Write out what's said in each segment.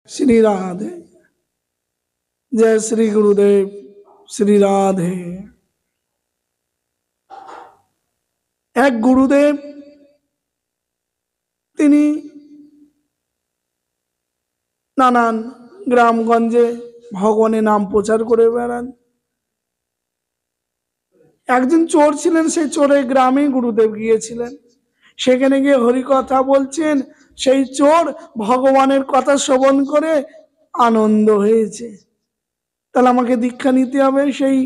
श्री राधे। जय श्री गुरुदेव। श्री राधे। एक गुरुदेव তিনি নানান গ্রামগঞ্জে ভগবানের নাম প্রচার করে বেড়ান। একজন চোর ছিলেন, সেই চোরের গ্রামে গুরুদেব গিয়েছিলেন। সেখানে গিয়ে হরি কথা বলছেন, সেই চোর ভগবানের কথা শ্রবণ করে আনন্দ হয়েছে। তাহলে আমাকে দীক্ষা নিতে হবে। সেই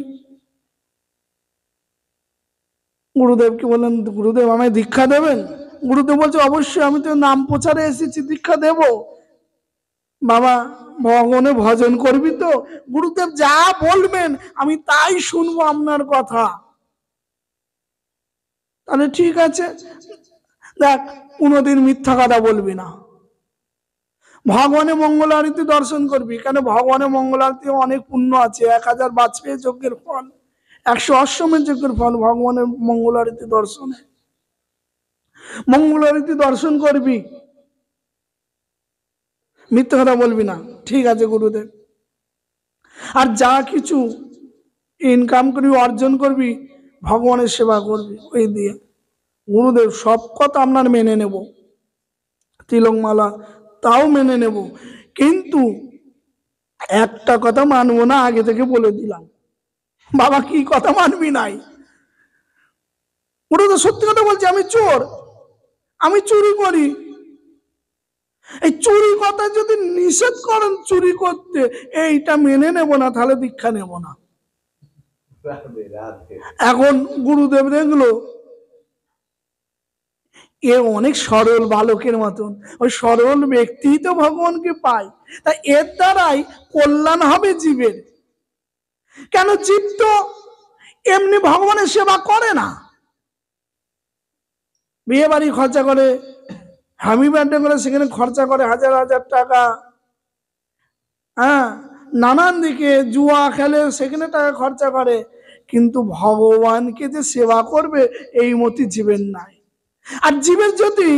গুরুদেবকে বললেন, গুরুদেব আমায় দীক্ষা দেবেন? গুরুদেব বলছে, অবশ্যই, আমি তো নাম প্রচারে এসেছি, দীক্ষা দেব। বাবা, ভগবানের ভজন করবি তো? গুরুদেব যা বলবেন আমি তাই শুনবো, আপনার কথা। তাহলে ঠিক আছে, দেখ, কোনোদিন মিথ্যা কথা বলবি না। ভগবানের মঙ্গল আরতি দর্শন করবি, কেন ভগবানের মঙ্গল আরতি অনেক পুণ্য আছে। 1000 বাজপেয়ী যজ্ঞের ফল, 100 অশ্বমেধ যজ্ঞের ফল ভগবানের মঙ্গল আরতি দর্শনে। মঙ্গল আরতি দর্শন করবি, মিথ্যা কথা বলবি না। ঠিক আছে গুরুদেব। আর যা কিছু ইনকাম করবি, অর্জন করবি, ভগবানের সেবা করবি ওই দিয়ে। গুরুদেব সব কথা আপনার মেনে নেব, তিলকমালা তাও মেনে নেব, কিন্তু একটা কথা মানবো না, আগে থেকে বলে দিলাম। বাবা, কি কথা মানবি নাই? গুরুদেব সত্যি কথা বলছি, আমি চোর, আমি চুরি করি। এই চুরি কথা যদি নিষেধ করেন চুরি করতে, এইটা মেনে নেব না, তাহলে দীক্ষা নেব না। এখন গুরুদেব দেখলো এ অনেক সরল বালকের মতন, ওই সরল ব্যক্তি তো ভগবানকে পায়, তা এর দ্বারাই কল্যাণ হবে জীবের। কেন? জীব তো এমনি ভগবানের সেবা করে না। বিয়ে বাড়ি খরচা করে, হ্যাপি বার্থডে করে সেখানে খরচা করে 1000 টাকা। হ্যাঁ, নানান দিকে জুয়া খেলে, সেখানে টাকা খরচা করে, কিন্তু ভগবানকে যে সেবা করবে এই মতি জীবের নাই। আর জীবের যদি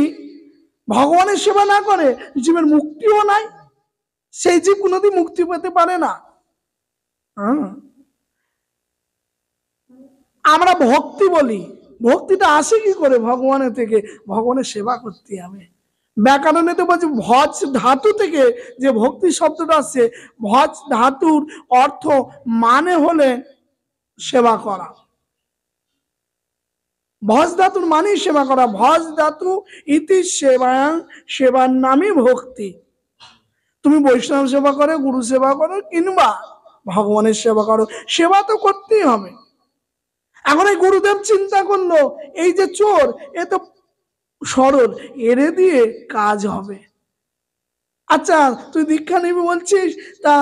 ভগবানের সেবা না করে, জীবের মুক্তিও নাই। সেই জীব কোনোদিন মুক্তি পেতে পারে না। আমরা ভক্তি বলি, ভক্তিটা আসে কি করে? ভগবানের থেকে। ভগবানের সেবা করতে হবে। ব্যাকরণে তো বলছে ভজ ধাতু থেকে যে ভক্তি শব্দটা আসছে, ভজ ধাতুর অর্থ মানে হলে সেবা করা। ভজ ধাতুর মানেই সেবা করা। ভজ ধাতু ইতি সেবায়াং, সেবার নামই ভক্তি। তুমি বৈষ্ণব সেবা করো, গুরু সেবা করো, কিংবা ভগবানের সেবা করো, সেবা তো করতেই হবে। এখন এই গুরুদেব চিন্তা করলো, এই যে চোর, এ তো সরল, এরে দিয়ে কাজ হবে। আচ্ছা, তুই দীক্ষা নিবি বলছিস, তা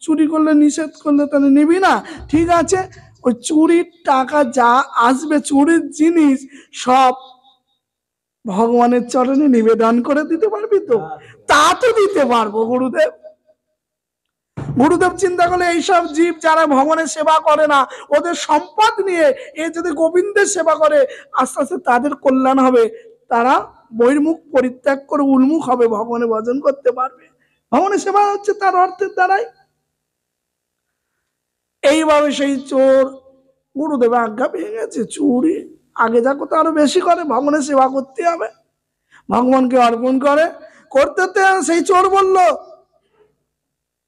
চুরি করলে নিষেধ করলে তাহলে নিবি না? ঠিক আছে, ওই চুরির টাকা যা আসবে, চুরির জিনিস সব ভগবানের চরণে নিবেদন করে দিতে পারবি তো? তা তো দিতে পারবো গুরুদেব। গুরুদেব চিন্তা করলে এইসব জীব যারা ভগবানের সেবা করে না, ওদের সম্পদ নিয়ে এ যদি গোবিন্দের সেবা করে, আস্তে আস্তে তাদের কল্যাণ হবে। তারা বহির্মুখ পরিত্যাগ করে উন্মুখ হবে, ভগবানের ভজন করতে পারবে। ভগবানের সেবা হচ্ছে তার অর্থের দ্বারাই। এইভাবে সেই চোর গুরুদেব আজ্ঞা পেয়ে গেছে, চুরি আগে যা করতে আরো বেশি করে, ভগবানের সেবা করতে হবে, ভগবানকে অর্পণ করে করতে। সেই চোর বলল,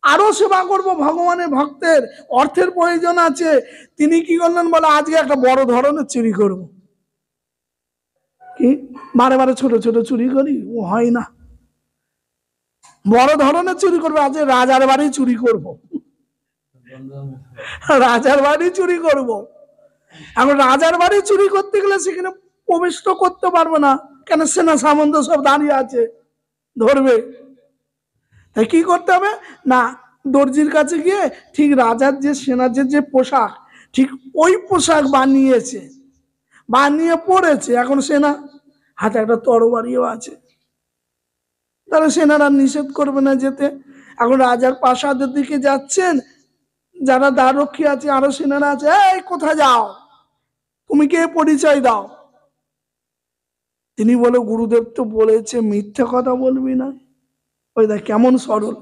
আরো সেবা করব, ভগবানের ভক্তের অর্থের প্রয়োজন আছে। তিনি কি করলেন বলে, আজকে একটা বড় ধরনের চুরি করব। কি বারে বারে ছোট ছোট চুরি করি, ও হয় না, বড় ধরনের চুরি করবে। আজকে রাজার বাড়ি চুরি করব, রাজার বাড়ি চুরি করব। এখন রাজার বাড়ি চুরি করতে গেলে সেখানে প্রবেশ তো করতে পারবো না, কেন সেনা সামন্ত সব দাঁড়িয়ে আছে, ধরবে। তাই কি করতে হবে না, দর্জির কাছে গিয়ে ঠিক রাজার যে সেনার যে পোশাক, ঠিক ওই পোশাক বানিয়েছে, বানিয়ে পড়েছে। এখন সেনা হাতে একটা তরবারিও আছে, তাহলে সেনারা নিষেধ করবে না যেতে। এখন রাজার প্রাসাদের দিকে যাচ্ছেন, যারা দ্বাররক্ষী আছে, আরো সেনারা আছে, এই কোথায় যাও, তুমি কে, পরিচয় দাও। তিনি বলে, গুরুদেব তো বলেছে মিথ্যে কথা বলবি না। ওই দেখ কেমন সরল।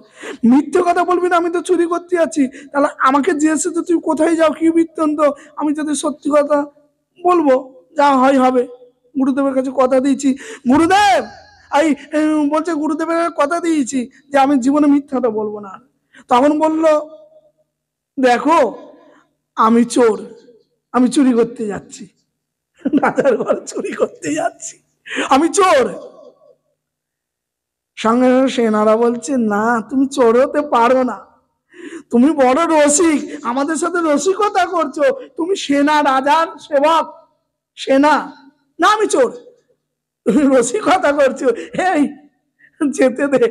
মিথ্যে কথা বলবি না, আমি তো চুরি করতে যাচ্ছি, তাহলে আমাকে জিজ্ঞেস তো তুই কোথায় যাও কি বৃত্তান্ত, আমি যদি সত্যি কথা বলবো, যা হয় হবে। গুরুদেবের কাছে কথা দিয়েছি, গুরুদেব এই বলছে গুরুদেবের কথা দিয়েছি যে আমি জীবনে মিথ্যাটা বলবো না। তখন বলল, দেখো আমি চোর, আমি চুরি করতে যাচ্ছি, রাজার ঘর চুরি করতে যাচ্ছি, আমি চোর। সঙ্গে সঙ্গে সেনারা বলছে, না তুমি চোর হতে পারো না, তুমি বড় রসিক, আমাদের সাথে রসিকতা করছো, তুমি সেনা, রাজার সেবক, সেনা, না আমি চোর, তুমি রসিকতা করছো। এই যেতে দে,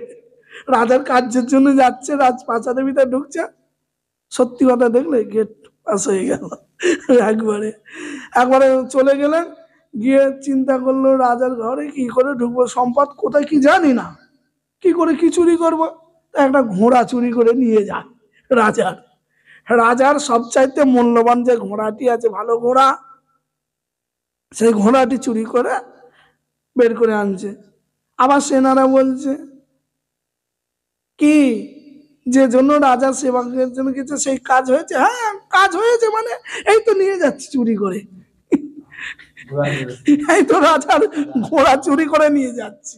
রাজার কার্যের জন্য যাচ্ছে, রাজপ্রাসাদের ভিতরে ঢুকছে, সত্যি কথা দেখলে গেট পাস হয়ে গেল একবারে। একবারে চলে গেলেন, গিয়ে চিন্তা করলো রাজার ঘরে কি করে ঢুকবো, সম্পদ কোথায় কি জানি না, কি করে কি চুরি করবো। একটা ঘোড়া চুরি করে নিয়ে যায় রাজার, রাজার সবচাইতে মূল্যবান যে ঘোড়াটি আছে, ভালো ঘোড়া, সেই ঘোড়াটি চুরি করে বের করে আনছে। আবার সেনারা বলছে, কি যে জন্য রাজার সেবকের জন্য কিছু সেই কাজ হয়েছে, হ্যাঁ কাজ হয়েছে, মানে এই তো নিয়ে যাচ্ছে চুরি করে, এই তো রাজার ঘোড়া চুরি করে নিয়ে যাচ্ছি,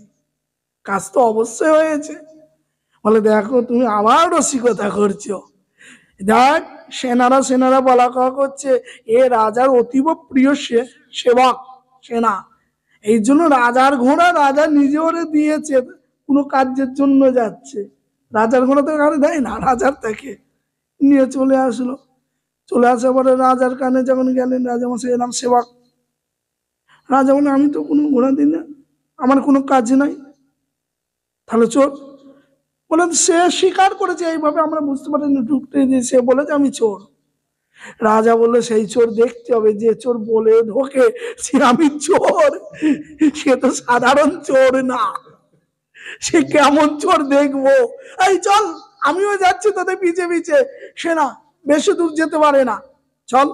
কাজ তো অবশ্যই হয়েছে। বলে দেখো তুমি আবার রসিকতা করছো। দেখ সেনারা সেনারা বলা কওয়া করছে, এ রাজার অতীব প্রিয় সেবক সেনা, এই জন্য রাজার ঘোড়া রাজা নিজে ওরে দিয়েছে, কোনো কার্যের জন্য যাচ্ছে, রাজার ঘোড়া তো গাড়ি দেয় না, রাজার থেকে নিয়ে চলে আসলো। চলে আসার পরে রাজার কানে যখন গেলেন, রাজা মশাই এলাম সেবক, রাজা বলে আমি তো কোনো ঘোড়া দিই না, আমার কোনো কাজ নাই, তাহলে চোর। বলে সে স্বীকার করেছে, এইভাবে আমরা বুঝতে পারিনি, ঢুকতে দিয়ে সে বলেছে আমি চোর। রাজা বললো সেই চোর দেখতে হবে, যে চোর বলে ঢোকে সে আমি চোর, সে তো সাধারণ চোর না, সে কেমন চোর দেখবো। এই চল, আমিও যাচ্ছি তোদের পিছে পিছে, সে না বেশি দূর যেতে পারে না, চল।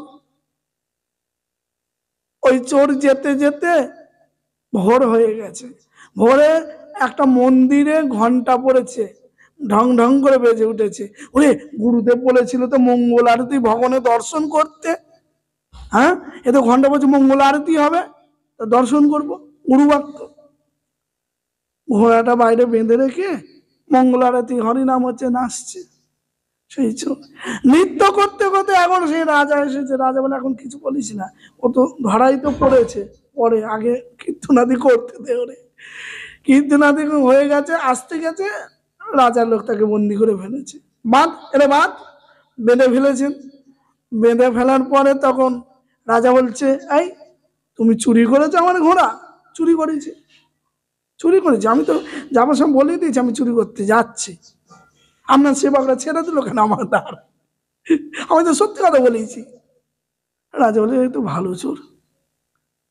ওই চোর যেতে যেতে ভোর হয়ে গেছে, ভোরে একটা মন্দিরে ঘন্টা পড়েছে, ঢং ঢং করে বেজে উঠেছে। ওরে গুরুদেব বলেছিল তো মঙ্গল আরতি ভগবানের দর্শন করতে, হ্যাঁ এ তো ঘন্টা বলছে মঙ্গল আরতি হবে, তা দর্শন করবো, গুরুবাক্য। ঘোড়াটা বাইরে বেঁধে রেখে মঙ্গল আরতি হরিনাম হচ্ছে, নাচছে সেই চোর। নৃত্য করতে করতে এখন সেই রাজা এসেছে, রাজা বলে এখন কিছু বলিস না, ও তো ধরাই তো পড়েছে, পরে আগে কীর্তনাদি করতে দে ওরে। কীর্তনাদি হয়ে গেছে, আসতে গেছে, রাজার লোক তাকে বন্দি করে ফেলেছে, বাঁধ এরে বাঁধ, বেঁধে ফেলেছেন। বেঁধে ফেলার পরে তখন রাজা বলছে, এই তুমি চুরি করেছো আমার ঘোড়া? চুরি করেছি, চুরি করেছি, আমি তো যাবার সময় বলে দিয়েছি আমি চুরি করতে যাচ্ছি, আপনার সেবকরা ছেড়ে দিল কেন আমার দ্বার, আমি তো সত্যি কথা বলেছি। রাজা বলে এই তো ভালো চোর,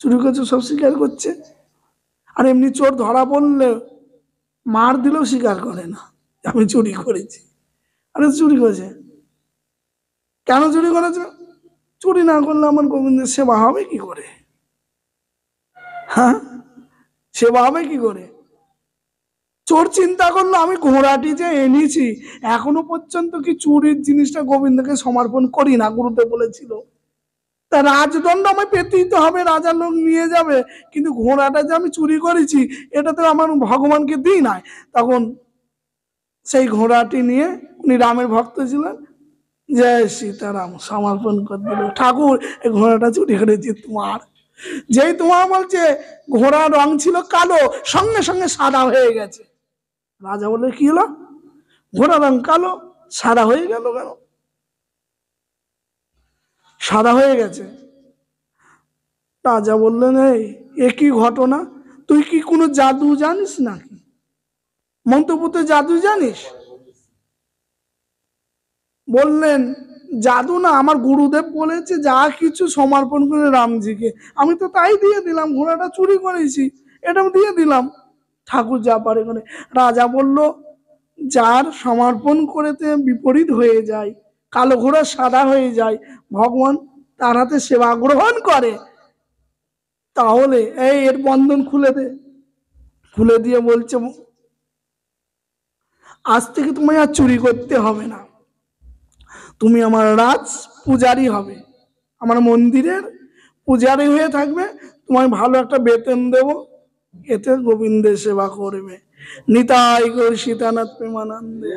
চুরি করছে সব স্বীকার করছে, আর এমনি চোর ধরা পড়লে মার দিলেও স্বীকার করে না আমি চুরি করেছি। আরে চুরি করেছে, কেন চুরি করেছে? চুরি না করলে আমার গোবিন্দের সেবা হবে কি করে, হ্যাঁ সেবা হবে কি করে? চোর চিন্তা করলো আমি ঘোড়াটি যে এনেছি এখনো পর্যন্ত কি চুরির জিনিসটা গোবিন্দকে সমর্পণ করি না, গুরুদেব বলেছিল, তা রাজদণ্ড আমায় পেতেই তো হবে, রাজার লোক নিয়ে যাবে, কিন্তু ঘোড়াটা যে আমি চুরি করেছি এটা তো আমার ভগবানকে দিই নাই। তখন সেই ঘোড়াটি নিয়ে, উনি রামের ভক্ত ছিলেন, জয় সীতারাম সমর্পণ করে দিল, ঠাকুর এই ঘোড়াটা চুরি করেছি তোমার। যেই তোমার বলছে, ঘোড়ার রং ছিল কালো, সঙ্গে সঙ্গে সাদা হয়ে গেছে। রাজা বলে কি হলো, ঘোড়ার রং কালো সাদা হয়ে গেল কেন? সাদা হয়ে গেছে। রাজা বললেন এই একই ঘটনা, তুই কি কোনো জাদু জানিস নাকি, মন্ত্রপুত্র জাদু জানিস? বললেন জাদু না, আমার গুরুদেব বলেছে যা কিছু সমর্পণ করে রামজিকে, আমি তো তাই দিয়ে দিলাম, ঘোড়াটা চুরি করেছি এটা দিয়ে দিলাম, ঠাকুর যা পারে করে। রাজা বলল যার সমর্পণ করেতে বিপরীত হয়ে যায়, কালো ঘোড়া সাদা হয়ে যায়, ভগবান তার হাতে সেবা গ্রহণ করে, তাহলে এই এর বন্ধন খুলে দে। খুলে দিয়ে বলছে আজ থেকে তোমায় আর চুরি করতে হবে না, তুমি আমার রাজ পূজারী হবে, আমার মন্দিরের পূজারী হয়ে থাকবে, তোমায় ভালো একটা বেতন দেব, এতে গোবিন্দের সেবা করবে। নিতাই গৌর সীতানাথ প্রেমানন্দে।